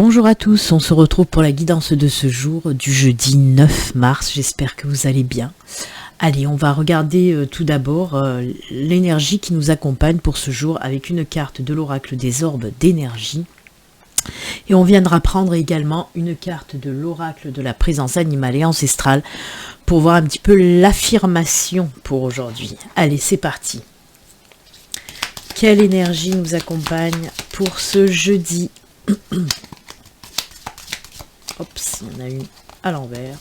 Bonjour à tous, on se retrouve pour la guidance de ce jour du jeudi 9 mars, j'espère que vous allez bien. Allez, on va regarder tout d'abord l'énergie qui nous accompagne pour ce jour avec une carte de l'oracle des orbes d'énergie. Et on viendra prendre également une carte de l'oracle de la présence animale et ancestrale pour voir un petit peu l'affirmation pour aujourd'hui. Allez, c'est parti. Quelle énergie nous accompagne pour ce jeudi? Oups, il y en a une à l'envers.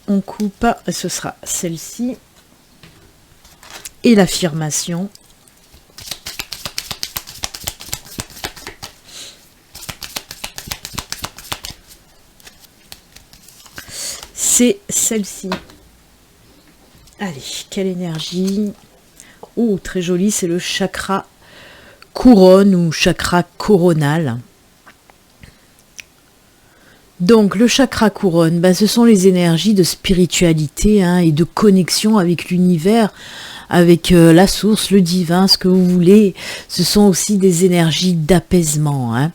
On coupe, ce sera celle-ci. Et l'affirmation. C'est celle-ci. Allez, quelle énergie. Oh, très joli, c'est le chakra couronne ou chakra coronal. Donc, le chakra couronne, ce sont les énergies de spiritualité et de connexion avec l'univers, avec la source, le divin, ce que vous voulez. Ce sont aussi des énergies d'apaisement.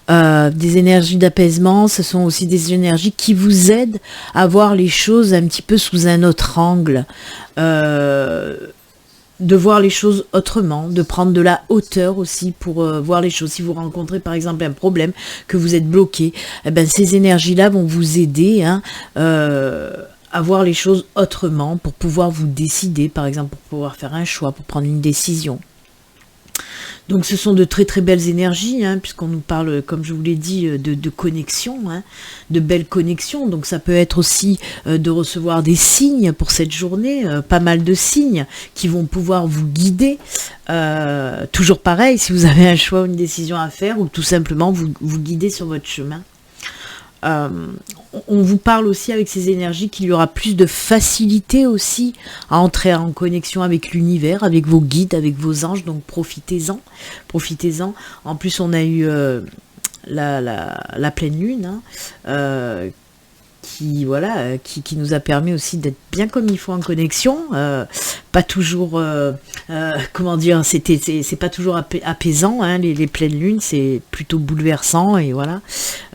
Des énergies d'apaisement, ce sont aussi des énergies qui vous aident à voir les choses un petit peu sous un autre angle. De voir les choses autrement, de prendre de la hauteur aussi pour voir les choses. Si vous rencontrez par exemple un problème, que vous êtes bloqué, ces énergies-là vont vous aider à voir les choses autrement pour pouvoir vous décider, par exemple pour pouvoir faire un choix, pour prendre une décision. Donc ce sont de très très belles énergies, puisqu'on nous parle, comme je vous l'ai dit, de connexion, de belles connexions. Donc ça peut être aussi de recevoir des signes pour cette journée, pas mal de signes qui vont pouvoir vous guider. Toujours pareil, si vous avez un choix ou une décision à faire, ou tout simplement vous guider sur votre chemin. On vous parle aussi avec ces énergies qu'il y aura plus de facilité aussi à entrer en connexion avec l'univers, avec vos guides, avec vos anges, donc profitez-en. En plus on a eu la pleine lune qui nous a permis aussi d'être bien comme il faut en connexion, pas toujours c'est pas toujours apaisant, les pleines lunes, c'est plutôt bouleversant et voilà,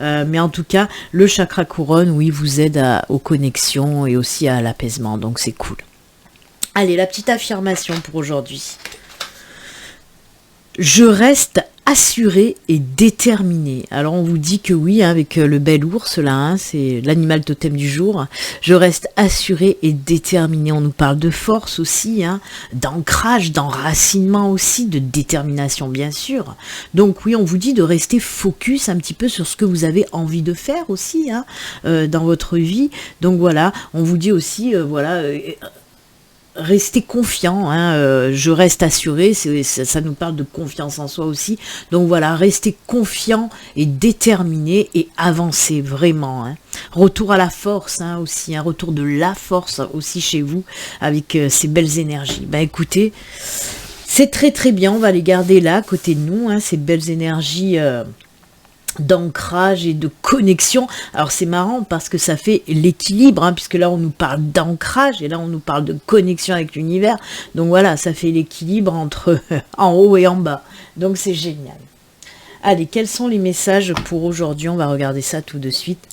mais en tout cas le chakra couronne, oui, vous aide aux connexions et aussi à l'apaisement, donc c'est cool. Allez, la petite affirmation pour aujourd'hui. Je reste assuré et déterminé. Alors on vous dit que oui, avec le bel ours là, c'est l'animal totem du jour. Je reste assuré et déterminé. On nous parle de force aussi, d'ancrage, d'enracinement aussi, de détermination bien sûr. Donc oui, on vous dit de rester focus un petit peu sur ce que vous avez envie de faire aussi dans votre vie. Donc voilà, on vous dit aussi restez confiant, je reste assuré, ça nous parle de confiance en soi aussi. Donc voilà, restez confiant et déterminé et avancez vraiment. Retour à la force aussi, retour de la force aussi chez vous avec ces belles énergies. Écoutez, c'est très très bien, on va les garder là, à côté de nous, ces belles énergies d'ancrage et de connexion. Alors c'est marrant parce que ça fait l'équilibre, puisque là on nous parle d'ancrage et là on nous parle de connexion avec l'univers. Donc voilà, ça fait l'équilibre entre en haut et en bas. Donc c'est génial. Allez, quels sont les messages pour aujourd'hui? On va regarder ça tout de suite.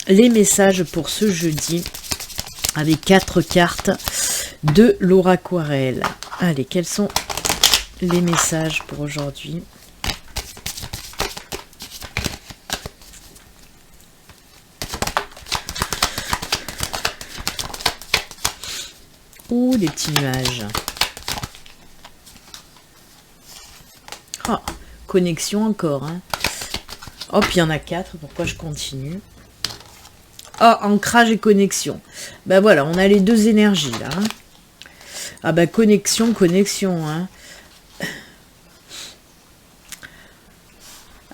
Les messages pour ce jeudi avec 4 cartes de l'oracle. Allez, quels sont les messages pour aujourd'hui? Ouh, des petits nuages. Oh, connexion encore. Hop, il y en a 4. Pourquoi je continue? Oh, ancrage et connexion. Voilà, on a les deux énergies là. Connexion.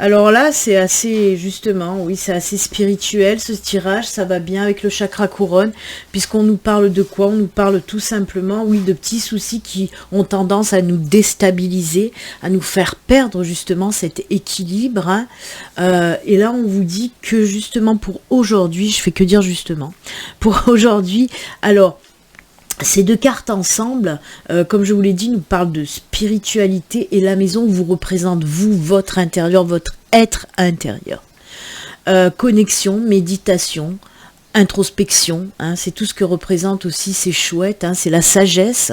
Alors là, c'est assez, justement, oui, c'est assez spirituel ce tirage, ça va bien avec le chakra couronne, puisqu'on nous parle de quoi? On nous parle tout simplement, oui, de petits soucis qui ont tendance à nous déstabiliser, à nous faire perdre justement cet équilibre. Et là, on vous dit que justement pour aujourd'hui, je fais que dire justement, pour aujourd'hui, alors, Ces deux cartes ensemble, comme je vous l'ai dit, nous parlent de spiritualité et la maison vous représente vous, votre intérieur, votre être intérieur. Connexion, méditation, introspection, hein, c'est tout ce que représente aussi, c'est chouette, hein, c'est la sagesse,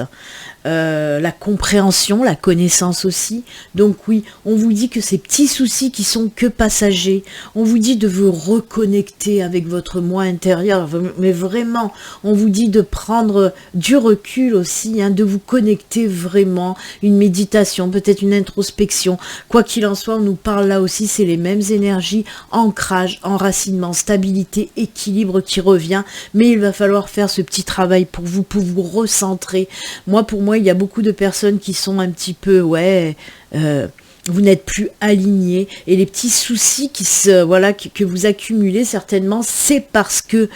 la compréhension, la connaissance aussi. Donc oui, on vous dit que ces petits soucis qui sont que passagers, on vous dit de vous reconnecter avec votre moi intérieur, mais vraiment, on vous dit de prendre du recul aussi, hein, de vous connecter vraiment, une méditation, peut-être une introspection, quoi qu'il en soit, on nous parle là aussi, c'est les mêmes énergies, ancrage, enracinement, stabilité, équilibre qui revient, mais il va falloir faire ce petit travail pour vous recentrer. Pour moi, il y a beaucoup de personnes qui sont un petit peu, vous n'êtes plus alignés, et les petits soucis que vous accumulez certainement, c'est parce que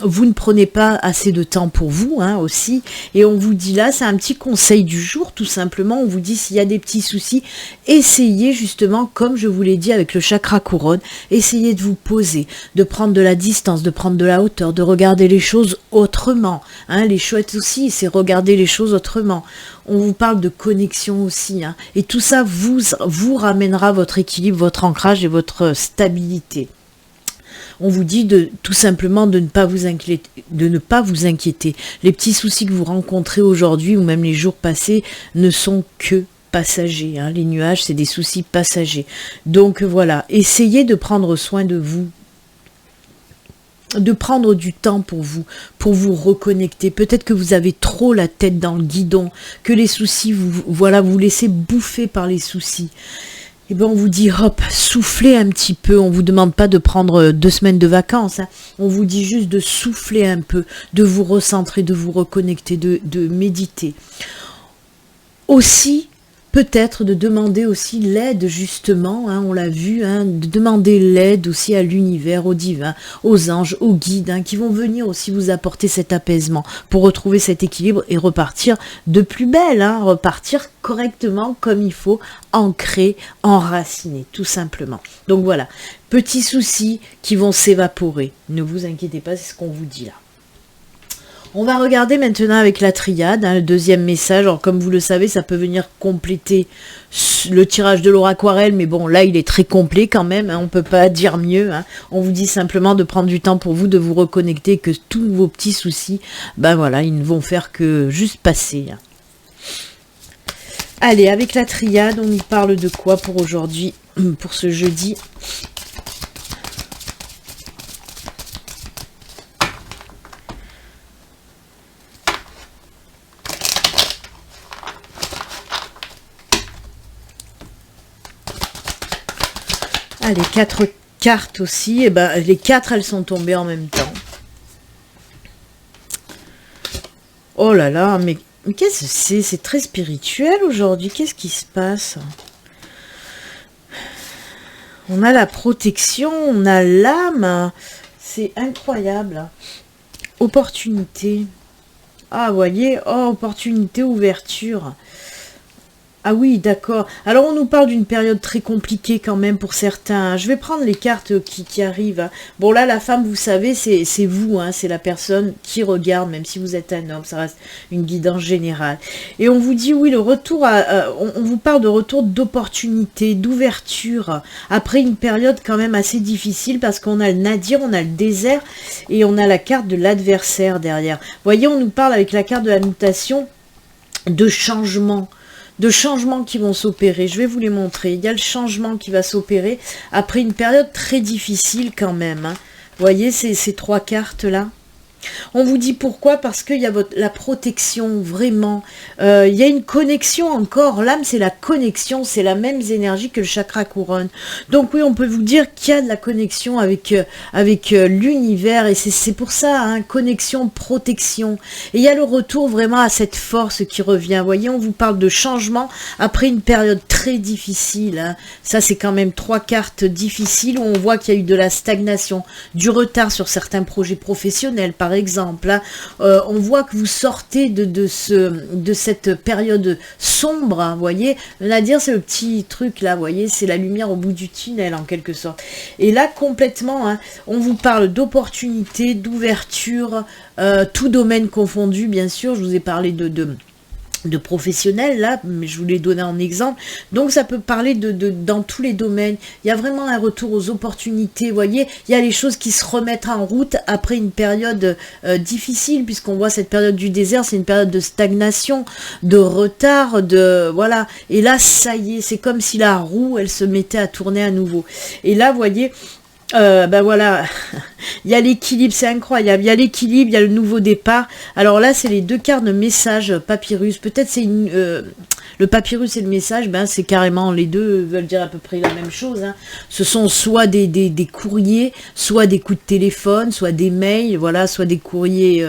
vous ne prenez pas assez de temps pour vous, hein, aussi, et on vous dit là, c'est un petit conseil du jour, tout simplement, on vous dit s'il y a des petits soucis, essayez justement, comme je vous l'ai dit avec le chakra couronne, essayez de vous poser, de prendre de la distance, de prendre de la hauteur, de regarder les choses autrement, hein, les chouettes aussi, c'est regarder les choses autrement. On vous parle de connexion aussi, hein, et tout ça vous ramènera votre équilibre, votre ancrage et votre stabilité. On vous dit tout simplement de ne pas vous inquiéter. Les petits soucis que vous rencontrez aujourd'hui ou même les jours passés ne sont que passagers, hein. Les nuages, c'est des soucis passagers. Donc voilà, essayez de prendre soin de vous, de prendre du temps pour vous reconnecter. Peut-être que vous avez trop la tête dans le guidon, que les soucis, vous laissez bouffer par les soucis. Et bien on vous dit hop, soufflez un petit peu, on vous demande pas de prendre 2 semaines de vacances, hein. On vous dit juste de souffler un peu, de vous recentrer, de vous reconnecter, de méditer. Aussi, peut-être de demander aussi l'aide justement, hein, on l'a vu, hein, de demander l'aide aussi à l'univers, au divin, aux anges, aux guides, hein, qui vont venir aussi vous apporter cet apaisement pour retrouver cet équilibre et repartir de plus belle, hein, repartir correctement comme il faut, ancré, enraciné, tout simplement. Donc voilà, petits soucis qui vont s'évaporer. Ne vous inquiétez pas, c'est ce qu'on vous dit là. On va regarder maintenant avec la triade, hein, le deuxième message. Alors comme vous le savez, ça peut venir compléter le tirage de l'aura aquarelle, mais bon, là il est très complet quand même, hein, on ne peut pas dire mieux, hein. On vous dit simplement de prendre du temps pour vous, de vous reconnecter, que tous vos petits soucis, ben voilà, ils ne vont faire que juste passer, hein. Allez, avec la triade, on nous parle de quoi pour aujourd'hui, pour ce jeudi ? Ah, les 4 cartes aussi, et ben les 4 elles sont tombées en même temps. Oh là là, mais qu'est-ce que c'est? C'est très spirituel aujourd'hui, qu'est-ce qui se passe? On a la protection, on a l'âme, c'est incroyable. Opportunité. Ah, vous voyez, oh, opportunité, ouverture. Ah oui, d'accord. Alors, on nous parle d'une période très compliquée quand même pour certains. Je vais prendre les cartes qui arrivent. Bon, là, la femme, vous savez, c'est vous, hein, c'est la personne qui regarde, même si vous êtes un homme, ça reste une guidance générale. Et on vous dit, oui, le retour, on vous parle de retour d'opportunité, d'ouverture, après une période quand même assez difficile, parce qu'on a le nadir, on a le désert, et on a la carte de l'adversaire derrière. Vous voyez, on nous parle avec la carte de la mutation de changement qui vont s'opérer. Je vais vous les montrer. Il y a le changement qui va s'opérer après une période très difficile quand même, hein. Vous voyez ces 3 cartes-là? On vous dit pourquoi? Parce qu'il y a la protection, vraiment. Il y a une connexion encore. L'âme, c'est la connexion. C'est la même énergie que le chakra couronne. Donc oui, on peut vous dire qu'il y a de la connexion avec l'univers. Et c'est pour ça, hein, connexion, protection. Et il y a le retour vraiment à cette force qui revient. Vous voyez, on vous parle de changement après une période très difficile, hein. Ça, c'est quand même 3 cartes difficiles où on voit qu'il y a eu de la stagnation, du retard sur certains projets professionnels, par par exemple, hein. On voit que vous sortez de cette période sombre, hein, vous voyez. On va dire, c'est le petit truc là, vous voyez, c'est la lumière au bout du tunnel en quelque sorte. Et là, complètement, hein, on vous parle d'opportunités, d'ouverture, tout domaine confondu, bien sûr. Je vous ai parlé de professionnels là, mais je vous l'ai donné en exemple. Donc ça peut parler dans tous les domaines. Il y a vraiment un retour aux opportunités, vous voyez. Il y a les choses qui se remettent en route après une période difficile, puisqu'on voit cette période du désert, c'est une période de stagnation, de retard, voilà. Et là, ça y est, c'est comme si la roue, elle se mettait à tourner à nouveau. Et là, vous voyez, ben voilà, il y a l'équilibre, c'est incroyable, il y a l'équilibre, il y a le nouveau départ. Alors là, c'est les deux cartes de message papyrus. Peut-être c'est le papyrus et le message, ben c'est carrément, les deux veulent dire à peu près la même chose, hein. Ce sont soit des courriers, soit des coups de téléphone, soit des mails, voilà, soit des courriers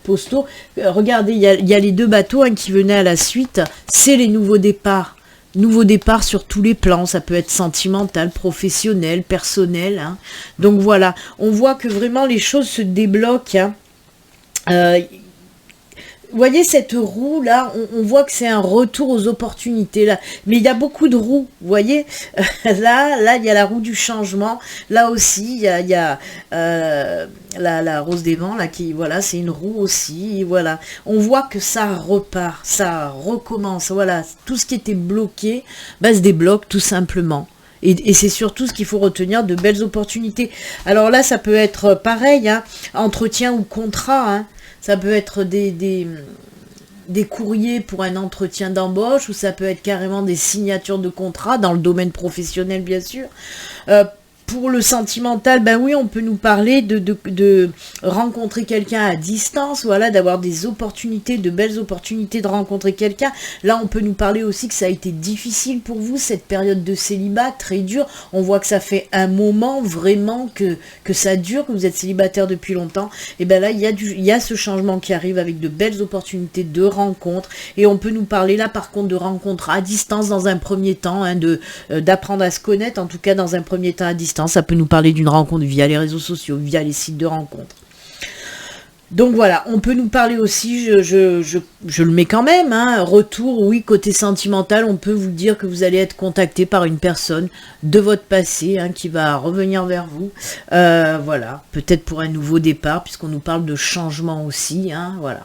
postaux. Regardez, il y a les deux bateaux, hein, qui venaient à la suite, c'est les nouveaux départs. Nouveau départ sur tous les plans, ça peut être sentimental, professionnel, personnel, hein. Donc voilà, on voit que vraiment les choses se débloquent, hein. Vous voyez cette roue là, on voit que c'est un retour aux opportunités là, mais il y a beaucoup de roues, vous voyez. Là il y a la roue du changement, là aussi il y a la rose des vents là qui, voilà, c'est une roue aussi, voilà. On voit que ça repart, ça recommence, voilà, tout ce qui était bloqué se débloque tout simplement. Et c'est surtout ce qu'il faut retenir, de belles opportunités. Alors là, ça peut être pareil, hein, entretien ou contrat, hein. Ça peut être des courriers pour un entretien d'embauche, ou ça peut être carrément des signatures de contrat dans le domaine professionnel, bien sûr. Pour le sentimental, ben oui, on peut nous parler de rencontrer quelqu'un à distance, voilà, d'avoir des opportunités, de belles opportunités de rencontrer quelqu'un. Là, on peut nous parler aussi que ça a été difficile pour vous, cette période de célibat, très dure. On voit que ça fait un moment vraiment que ça dure, que vous êtes célibataire depuis longtemps. Et ben là, il y a ce changement qui arrive avec de belles opportunités de rencontres. Et on peut nous parler là, par contre, de rencontres à distance dans un premier temps, hein, d'apprendre à se connaître, en tout cas dans un premier temps à distance. Ça peut nous parler d'une rencontre via les réseaux sociaux, via les sites de rencontres. Donc voilà, on peut nous parler aussi, je le mets quand même, hein, retour, oui, côté sentimental, on peut vous dire que vous allez être contacté par une personne de votre passé, hein, qui va revenir vers vous. Voilà, peut-être pour un nouveau départ, puisqu'on nous parle de changement aussi, hein, voilà.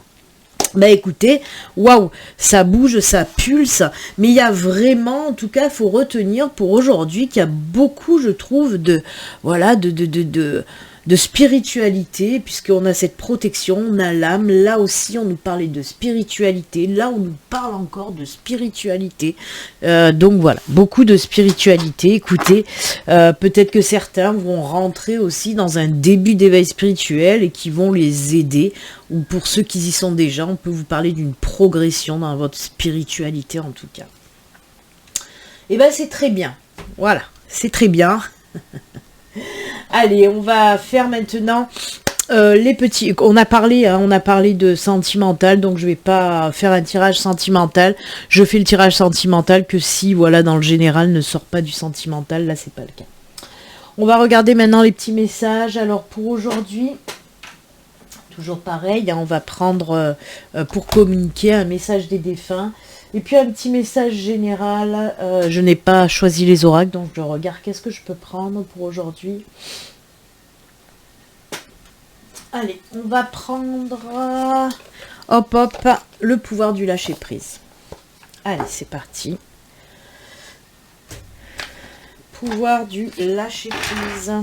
Bah écoutez, waouh, ça bouge, ça pulse, mais il y a vraiment, en tout cas, il faut retenir pour aujourd'hui qu'il y a beaucoup, je trouve, de spiritualité, puisqu'on a cette protection, on a l'âme, là aussi on nous parlait de spiritualité, là on nous parle encore de spiritualité, donc voilà, beaucoup de spiritualité. Écoutez, peut-être que certains vont rentrer aussi dans un début d'éveil spirituel et qui vont les aider, ou pour ceux qui y sont déjà, on peut vous parler d'une progression dans votre spiritualité en tout cas. Et ben c'est très bien, voilà, c'est très bien. Allez, on va faire maintenant les petits... On a parlé de sentimental, donc je vais pas faire un tirage sentimental. Je fais le tirage sentimental que si, voilà, dans le général, ne sort pas du sentimental. Là, c'est pas le cas. On va regarder maintenant les petits messages. Alors, pour aujourd'hui, toujours pareil, hein, on va prendre, pour communiquer, un message des défunts. Et puis un petit message général. Je n'ai pas choisi les oracles, donc je regarde qu'est-ce que je peux prendre pour aujourd'hui. Allez, on va prendre, hop, le pouvoir du lâcher-prise. Allez, c'est parti. Pouvoir du lâcher-prise.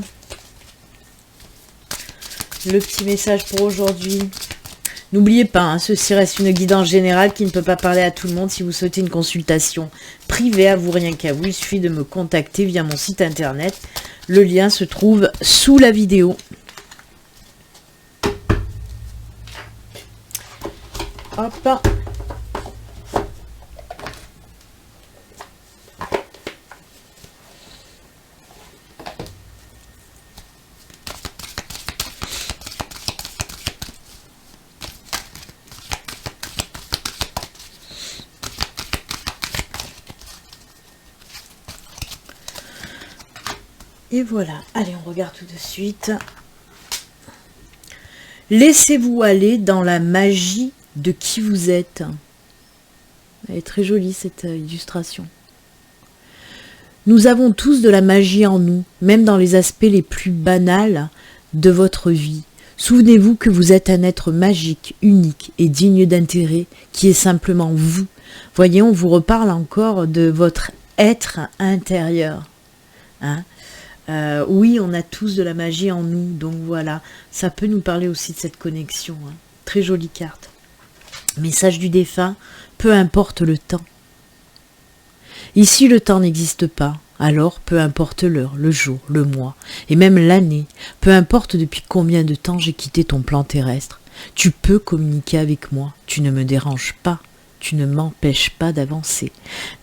Le petit message pour aujourd'hui. N'oubliez pas, hein, ceci reste une guidance générale qui ne peut pas parler à tout le monde. Si vous souhaitez une consultation privée, à vous, rien qu'à vous, il suffit de me contacter via mon site internet. Le lien se trouve sous la vidéo. Hop. Et voilà, allez, on regarde tout de suite. Laissez-vous aller dans la magie de qui vous êtes. Elle est très jolie cette illustration. Nous avons tous de la magie en nous, même dans les aspects les plus banals de votre vie. Souvenez-vous que vous êtes un être magique, unique et digne d'intérêt, qui est simplement vous. Voyez, on vous reparle encore de votre être intérieur. Hein? Oui, on a tous de la magie en nous, donc voilà. Ça peut nous parler aussi de cette connexion. Hein. Très jolie carte. Message du défunt, peu importe le temps. Ici, le temps n'existe pas, alors peu importe l'heure, le jour, le mois, et même l'année, peu importe depuis combien de temps j'ai quitté ton plan terrestre, tu peux communiquer avec moi, tu ne me déranges pas, tu ne m'empêches pas d'avancer.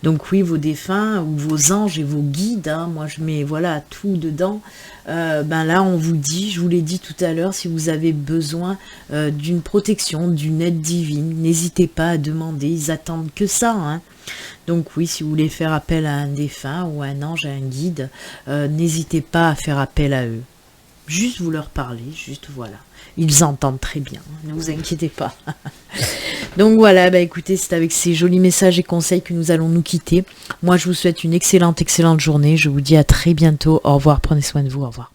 Donc oui, vos défunts ou vos anges et vos guides, hein, moi je mets voilà tout dedans, ben là on vous dit, je vous l'ai dit tout à l'heure, si vous avez besoin d'une protection, d'une aide divine, n'hésitez pas à demander, ils attendent que ça, hein. Donc oui, si vous voulez faire appel à un défunt ou à un ange, à un guide, n'hésitez pas à faire appel à eux. Juste vous leur parlez, juste voilà. Ils entendent très bien, ne vous inquiétez pas. Donc voilà, bah écoutez, c'est avec ces jolis messages et conseils que nous allons nous quitter. Moi, je vous souhaite une excellente journée. Je vous dis à très bientôt. Au revoir, prenez soin de vous, au revoir.